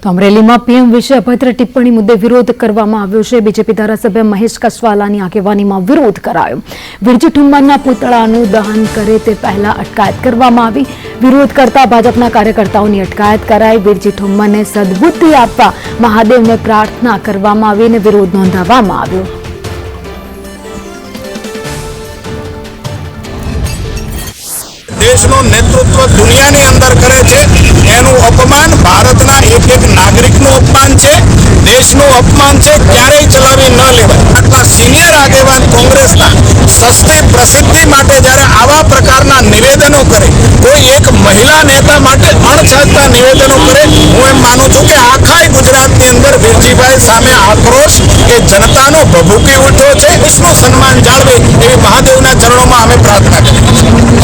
તો અમરેલીમાં પીએમ વિશે અભદ્ર ટિપ્પણી મુદ્દે વિરોધ કરવામાં આવ્યો છે। બીજેપી ધારાસભ્ય મહેશ કસવાલાની આગેવાનીમાં વિરોધ કરાયો। વિરજી ઠુમ્મરના પુતળાનું દહન કરે તે પહેલા અટકાયત કરવામાં આવી। વિરોધ કરતા ભાજપના કાર્યકર્તાઓની અટકાયત કરાઈ। વિરજી ઠુમ્મરને સદબુદ્ધિ આપવા મહાદેવને પ્રાર્થના કરવામાં આવી અને વિરોધ નોંધાવવામાં આવ્યો। દેશનું નેતૃત્વ દુનિયાની અંદર કરે છે એનું અપમાન ભારતના એક એક નાગરિકનું અપમાન છે, દેશનું અપમાન છે। ક્યારેય ચલાવી ન લેવાય। આટલા સિનિયર આગેવાન કોંગ્રેસના સસ્તી પ્રસિદ્ધિ માટે જ્યારે આવા પ્રકારના નિવેદનો કરે, કોઈ એક મહિલા નેતા માટે અણછાજતા નિવેદનો કરે, હું એમ માનું છું કે આખા ગુજરાતની અંદર વિરજીભાઈ સામે આક્રોશ એ જનતાનો ભભૂકી ઉઠ્યો છે। દેશનું સન્માન જાળવે એવી મહાદેવના ચરણોમાં અમે પ્રાર્થના કરીએ છીએ।